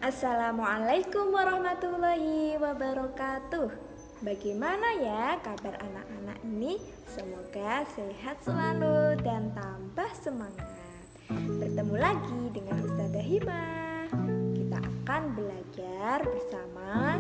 Assalamualaikum warahmatullahi wabarakatuh. Bagaimana ya kabar anak-anak ini? Semoga sehat selalu dan tambah semangat. Bertemu lagi dengan Ustazah Himah. Kita akan belajar bersama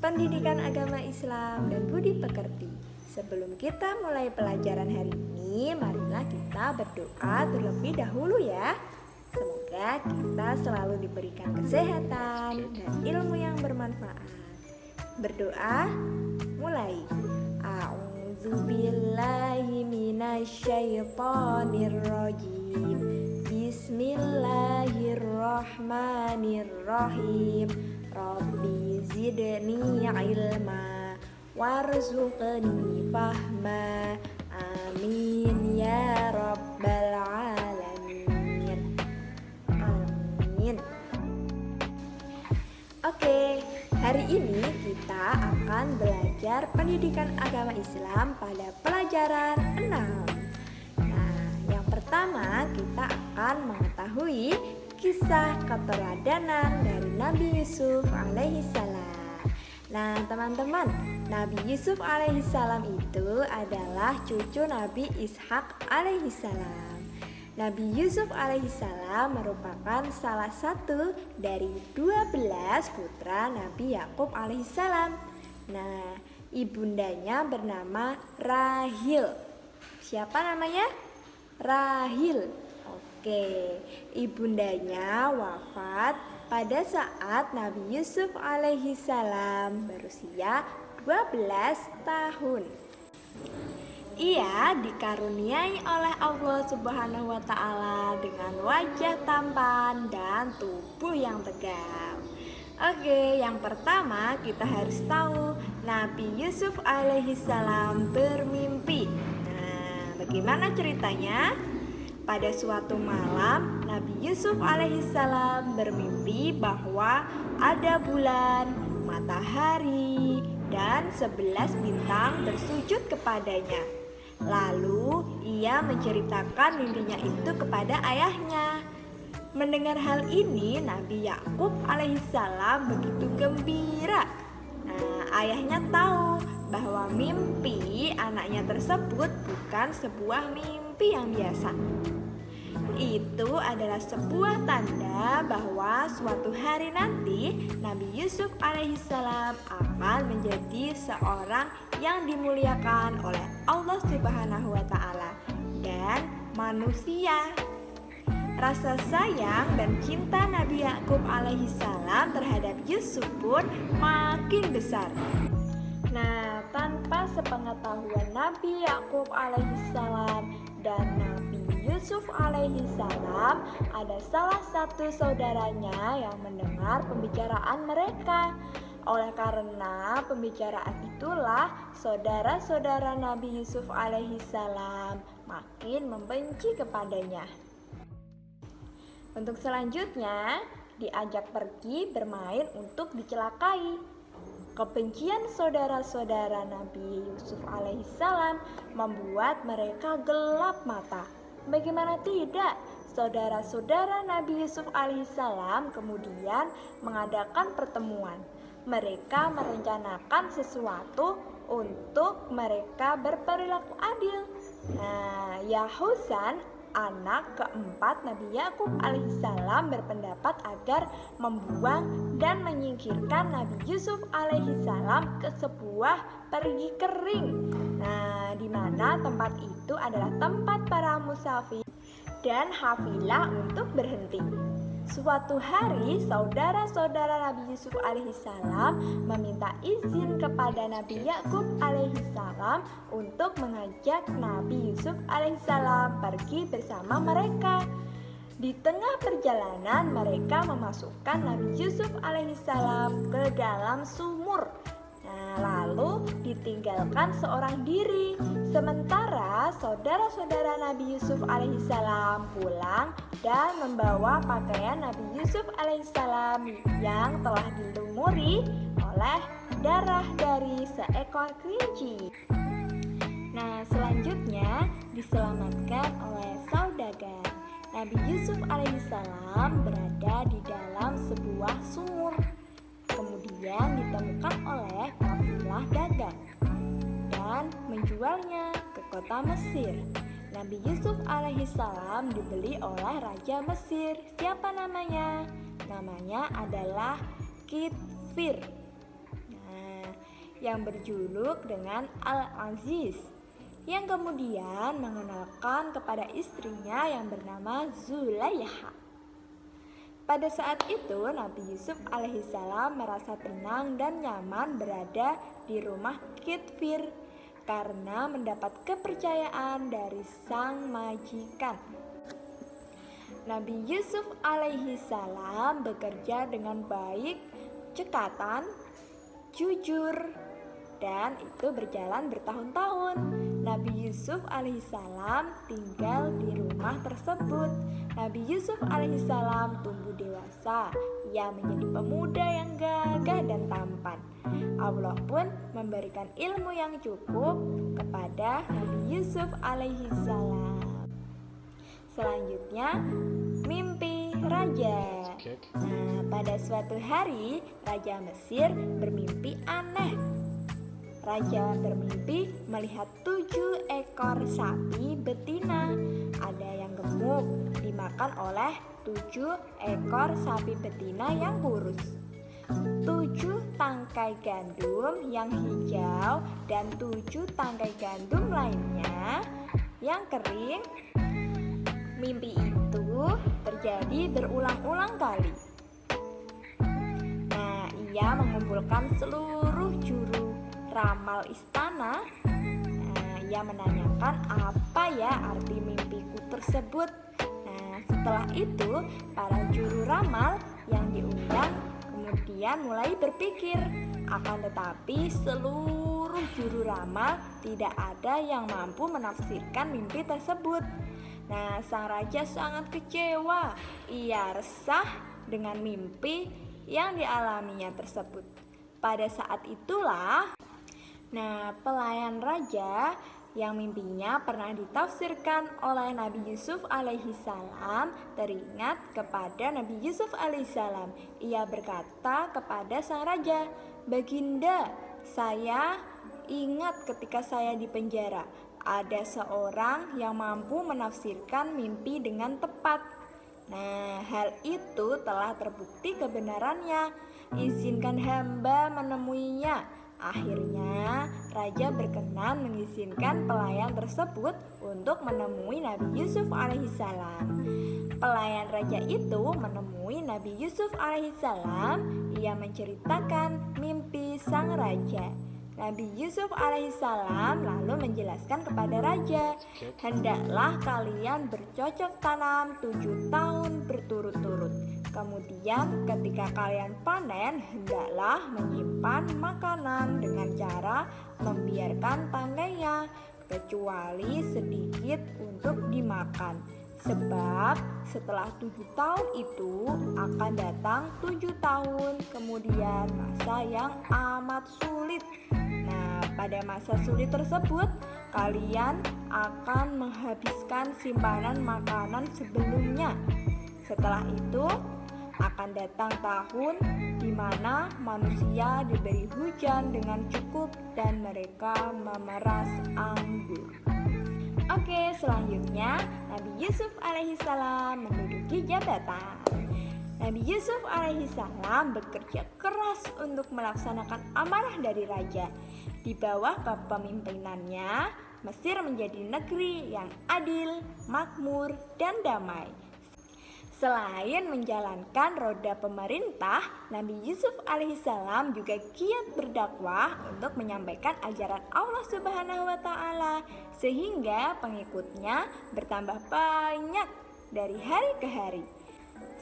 pendidikan agama Islam dan budi pekerti. Sebelum kita mulai pelajaran hari ini, marilah kita berdoa terlebih dahulu ya. Semoga kita selalu diberikan kesehatan dan ilmu yang bermanfaat. Berdoa, mulai. A'udzubillahi minasyaitonirrajim. Bismillahirrahmanirrahim. Rabbi zidni ilma warzuqni fahma. Amin ya rabbal alamin. Amin. Oke, hari ini kita akan belajar pendidikan agama Islam pada pelajaran 6. Nah, yang pertama kita akan mengetahui kisah keteladanan dari Nabi Yusuf alaihissalam. Nah, teman-teman, Nabi Yusuf alaihissalam itu adalah cucu Nabi Ishak alaihissalam. Nabi Yusuf alaihissalam merupakan salah satu dari 12 putra Nabi Yakub alaihissalam. Nah, ibundanya bernama Rahil. Siapa namanya? Rahil. Oke, ibundanya wafat pada saat Nabi Yusuf alaihissalam berusia 12 tahun. Ia dikaruniai oleh Allah Subhanahu wa Ta'ala dengan wajah tampan dan tubuh yang tegap. Oke, yang pertama kita harus tahu Nabi Yusuf alaihissalam bermimpi. Nah, bagaimana ceritanya? Pada suatu malam, Nabi Yusuf alaihissalam bermimpi bahwa ada bulan, matahari, dan 11 bintang bersujud kepadanya. Lalu ia menceritakan mimpinya itu kepada ayahnya. Mendengar hal ini, Nabi Yakub alaihissalam begitu gembira. Nah, ayahnya tahu bahwa mimpi anaknya tersebut bukan sebuah mimpi yang biasa. Itu adalah sebuah tanda bahwa suatu hari nanti Nabi Yusuf alaihissalam akan menjadi seorang yang dimuliakan oleh Allah Subhanahu wa Ta'ala dan manusia. Rasa sayang dan cinta Nabi Yakub alaihissalam terhadap Yusuf pun makin besar. Nah, tanpa sepengetahuan Nabi Yakub alaihissalam dan Nabi Yusuf alaihissalam, ada salah satu saudaranya yang mendengar pembicaraan mereka. Oleh karena pembicaraan itulah saudara-saudara Nabi Yusuf alaihissalam makin membenci kepadanya. Untuk selanjutnya, diajak pergi bermain untuk dicelakai. Kebencian saudara-saudara Nabi Yusuf alaihissalam membuat mereka gelap mata. Bagaimana tidak, saudara-saudara Nabi Yusuf alaihissalam kemudian mengadakan pertemuan. Mereka merencanakan sesuatu untuk mereka berperilaku adil. Nah, Yahusan, anak keempat Nabi Yakub alaihissalam, berpendapat agar membuang dan menyingkirkan Nabi Yusuf alaihissalam ke sebuah perigi kering. Nah, di mana tempat itu adalah tempat para musafir dan hafilah untuk berhenti. Suatu hari, saudara-saudara Nabi Yusuf alaihissalam meminta izin kepada Nabi Yakub alaihissalam untuk mengajak Nabi Yusuf alaihissalam pergi bersama mereka. Di tengah perjalanan, mereka memasukkan Nabi Yusuf alaihissalam ke dalam sumur. Nah, lalu ditinggalkan seorang diri. Sementara saudara-saudara Nabi Yusuf alaihissalam pulang dan membawa pakaian Nabi Yusuf alaihissalam yang telah dilumuri oleh darah dari seekor kelinci. Nah, selanjutnya diselamatkan oleh saudagar. Nabi Yusuf alaihissalam berada di dalam sebuah sumur. Kemudian ditemukan oleh kafilah dagang dan menjualnya ke kota Mesir. Nabi Yusuf alaihissalam dibeli oleh Raja Mesir. Siapa namanya? Namanya adalah Kitfir. Yang berjuluk dengan Al-Aziz, yang kemudian mengenalkan kepada istrinya yang bernama Zulaikha. Pada saat itu Nabi Yusuf alaihissalam merasa tenang dan nyaman berada di rumah Kitfir karena mendapat kepercayaan dari sang majikan. Nabi Yusuf alaihissalam bekerja dengan baik, cekatan, jujur, dan itu berjalan bertahun-tahun. Nabi Yusuf alaihissalam tinggal di rumah tersebut. Nabi Yusuf alaihissalam tumbuh dewasa. Ia menjadi pemuda yang gagah dan tampan. Allah pun memberikan ilmu yang cukup kepada Nabi Yusuf alaihissalam. Selanjutnya, mimpi raja. Pada suatu hari, Raja Mesir bermimpi aneh. Raja bermimpi melihat 7 ekor sapi betina. Ada yang gemuk, dimakan oleh 7 ekor sapi betina yang kurus. 7 tangkai gandum yang hijau dan 7 tangkai gandum lainnya yang kering. Mimpi itu terjadi berulang-ulang kali. Ia mengumpulkan seluruh juru ramal istana. Ia menanyakan apa ya arti mimpiku tersebut. Setelah itu para juru ramal yang diundang kemudian mulai berpikir. Akan tetapi seluruh juru ramal tidak ada yang mampu menafsirkan mimpi tersebut. Sang raja sangat kecewa. Ia resah dengan mimpi yang dialaminya tersebut. Pada saat itulah pelayan raja yang mimpinya pernah ditafsirkan oleh Nabi Yusuf alaihissalam teringat kepada Nabi Yusuf alaihissalam. Ia berkata kepada sang raja, "Baginda, saya ingat ketika saya di penjara, ada seorang yang mampu menafsirkan mimpi dengan tepat. Hal itu telah terbukti kebenarannya. Izinkan hamba menemuinya." Akhirnya raja berkenan mengizinkan pelayan tersebut untuk menemui Nabi Yusuf alaihissalam. Pelayan raja itu menemui Nabi Yusuf alaihissalam. Ia menceritakan mimpi sang raja. Nabi Yusuf alaihissalam lalu menjelaskan kepada raja, "Hendaklah kalian bercocok tanam 7 tahun berturut-turut. Kemudian ketika kalian panen, hendaklah menyimpan makanan dengan cara membiarkan tangganya, kecuali sedikit untuk dimakan. Sebab setelah 7 tahun itu akan datang 7 tahun kemudian masa yang amat sulit. Pada masa sulit tersebut, kalian akan menghabiskan simpanan makanan sebelumnya. Setelah itu akan datang tahun di mana manusia diberi hujan dengan cukup dan mereka memeras anggur." Oke, selanjutnya Nabi Yusuf alaihissalam menduduki jabatan. Nabi Yusuf alaihissalam bekerja keras untuk melaksanakan amanah dari raja. Di bawah kepemimpinannya, Mesir menjadi negeri yang adil, makmur, dan damai. Selain menjalankan roda pemerintah, Nabi Yusuf alaihissalam juga giat berdakwah untuk menyampaikan ajaran Allah Subhanahu wa Ta'ala, sehingga pengikutnya bertambah banyak dari hari ke hari.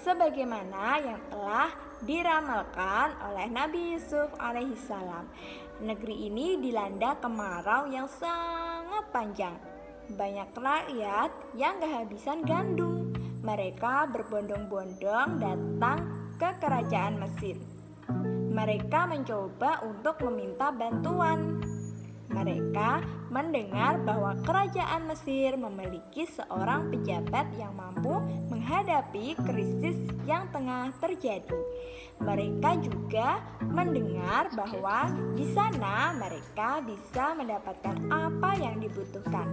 Sebagaimana yang telah diramalkan oleh Nabi Yusuf alaihissalam, negeri ini dilanda kemarau yang sangat panjang. Banyak rakyat yang kehabisan gandum. Mereka berbondong-bondong datang ke kerajaan Mesir. Mereka mencoba untuk meminta bantuan. Mereka mendengar bahwa kerajaan Mesir memiliki seorang pejabat yang mampu menghadapi krisis yang tengah terjadi. Mereka juga mendengar bahwa di sana mereka bisa mendapatkan apa yang dibutuhkan.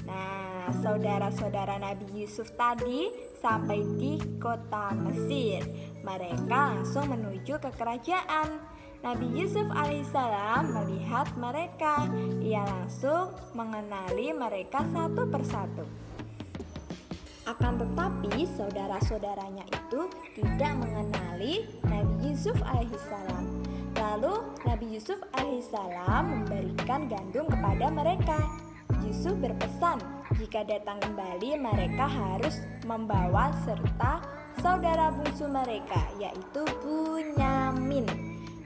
Nah, saudara-saudara Nabi Yusuf tadi sampai di kota Mesir. Mereka langsung menuju ke kerajaan. Nabi Yusuf alaihissalam melihat mereka. Ia langsung mengenali mereka satu persatu. Akan tetapi saudara-saudaranya itu tidak mengenali Nabi Yusuf alaihissalam. Lalu Nabi Yusuf alaihissalam memberikan gandum kepada mereka. Yusuf berpesan jika datang kembali mereka harus membawa serta saudara bungsu mereka, yaitu Bunyamin.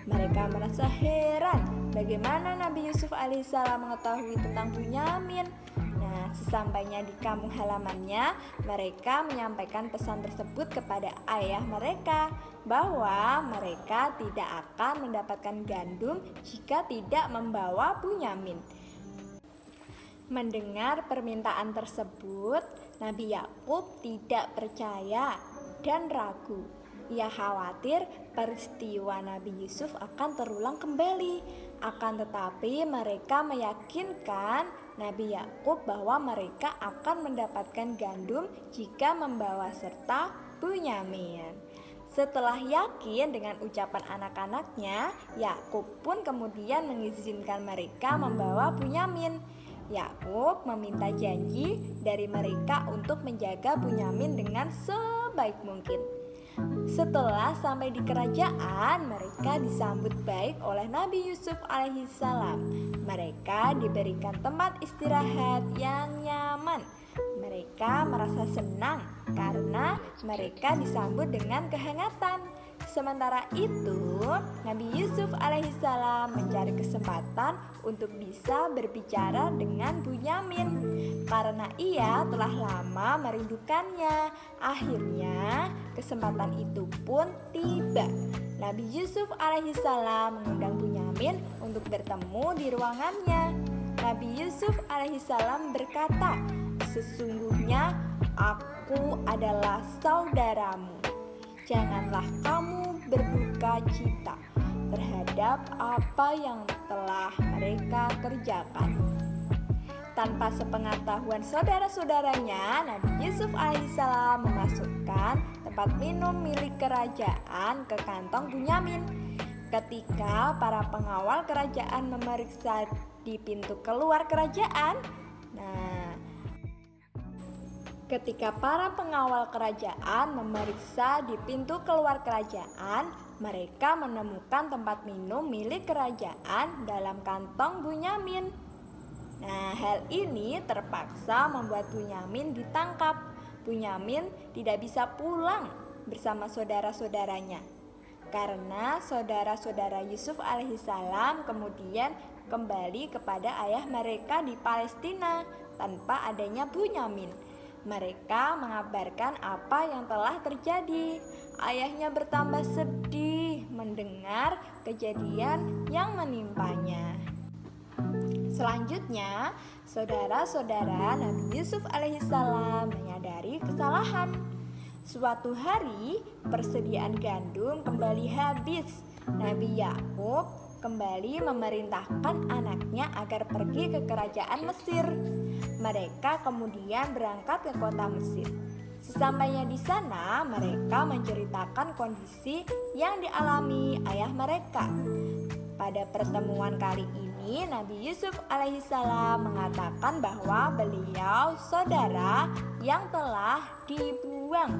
Mereka merasa heran bagaimana Nabi Yusuf alaihissalam mengetahui tentang Bunyamin. Nah, sesampainya di kampung halamannya, mereka menyampaikan pesan tersebut kepada ayah mereka bahwa mereka tidak akan mendapatkan gandum jika tidak membawa Bunyamin. Mendengar permintaan tersebut, Nabi Yakub tidak percaya dan ragu. Ia khawatir peristiwa Nabi Yusuf akan terulang kembali. Akan tetapi mereka meyakinkan Nabi Yakub bahwa mereka akan mendapatkan gandum jika membawa serta Bunyamin. Setelah yakin dengan ucapan anak-anaknya, Yakub pun kemudian mengizinkan mereka membawa Bunyamin. Yakub meminta janji dari mereka untuk menjaga Bunyamin dengan sebaik mungkin. Setelah sampai di kerajaan, mereka disambut baik oleh Nabi Yusuf alaihissalam. Mereka diberikan tempat istirahat yang nyaman. Mereka merasa senang karena mereka disambut dengan kehangatan. Sementara itu, Nabi Yusuf alaihissalam mencari kesempatan untuk bisa berbicara dengan Bunyamin karena ia telah lama merindukannya. Akhirnya, kesempatan itu pun tiba. Nabi Yusuf alaihissalam mengundang Bunyamin untuk bertemu di ruangannya. Nabi Yusuf alaihissalam berkata, "Sesungguhnya aku adalah saudaramu. Janganlah kamu berduka cita terhadap apa yang telah mereka kerjakan." Tanpa sepengetahuan saudara-saudaranya, Nabi Yusuf alaihissalam memasukkan tempat minum milik kerajaan ke kantong Bunyamin. Ketika para pengawal kerajaan memeriksa di pintu keluar kerajaan, ketika para pengawal kerajaan memeriksa di pintu keluar kerajaan, mereka menemukan tempat minum milik kerajaan dalam kantong Bunyamin. Nah, hal ini terpaksa membuat Bunyamin ditangkap. Bunyamin tidak bisa pulang bersama saudara-saudaranya karena saudara-saudara Yusuf alaihissalam kemudian kembali kepada ayah mereka di Palestina tanpa adanya Bunyamin. Mereka mengabarkan apa yang telah terjadi. Ayahnya bertambah sedih mendengar kejadian yang menimpanya. Selanjutnya, saudara-saudara Nabi Yusuf alaihissalam menyadari kesalahan. Suatu hari, persediaan gandum kembali habis. Nabi Yakub kembali memerintahkan anaknya agar pergi ke kerajaan Mesir. Mereka kemudian berangkat ke kota Mesir. Sesampainya di sana, mereka menceritakan kondisi yang dialami ayah mereka. Pada pertemuan kali ini, Nabi Yusuf alaihissalam mengatakan bahwa beliau saudara yang telah dibuang.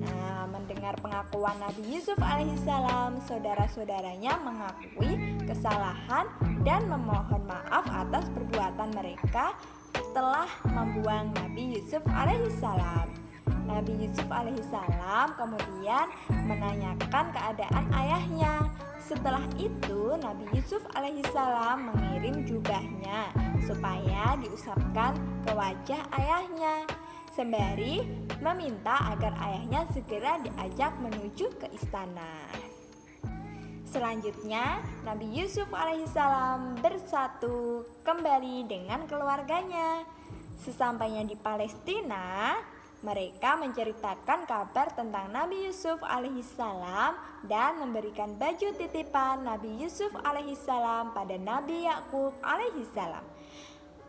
Nah, mendengar pengakuan Nabi Yusuf alaihissalam, saudara-saudaranya mengakui kesalahan dan memohon maaf atas perbuatan mereka telah membuang Nabi Yusuf alaihissalam. Nabi Yusuf alaihissalam kemudian menanyakan keadaan ayahnya. Setelah itu Nabi Yusuf alaihissalam mengirim jubahnya supaya diusapkan ke wajah ayahnya, sembari meminta agar ayahnya segera diajak menuju ke istana. Selanjutnya, Nabi Yusuf alaihissalam bersatu kembali dengan keluarganya. Sesampainya di Palestina, Mereka menceritakan kabar tentang Nabi Yusuf alaihissalam dan memberikan baju titipan Nabi Yusuf alaihissalam pada Nabi Yakub alaihissalam.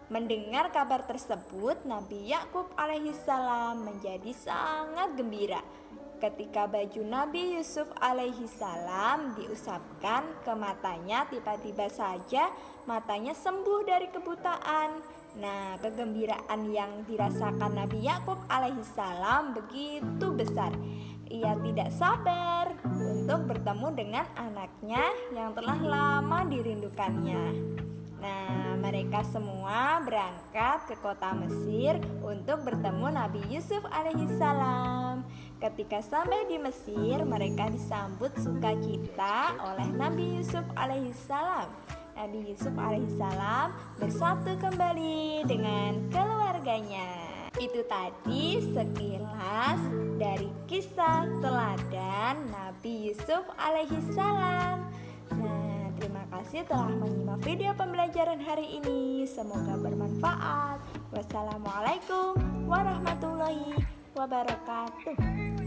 Mendengar kabar tersebut, Nabi Yakub alaihissalam menjadi sangat gembira. Ketika baju Nabi Yusuf alaihissalam diusapkan ke matanya, tiba-tiba saja matanya sembuh dari kebutaan. Nah, kegembiraan yang dirasakan Nabi Yakub alaihissalam begitu besar. Ia tidak sabar untuk bertemu dengan anaknya yang telah lama dirindukannya. Nah, mereka semua berangkat ke kota Mesir untuk bertemu Nabi Yusuf alaihissalam. Ketika sampai di Mesir, mereka disambut sukacita oleh Nabi Yusuf alaihissalam. Nabi Yusuf alaihissalam bersatu kembali dengan keluarganya. Itu tadi sekilas dari kisah teladan Nabi Yusuf alaihissalam. Nah, terima kasih telah menyimak video pembelajaran hari ini. Semoga bermanfaat. Wassalamualaikum warahmatullahi wabarakatuh.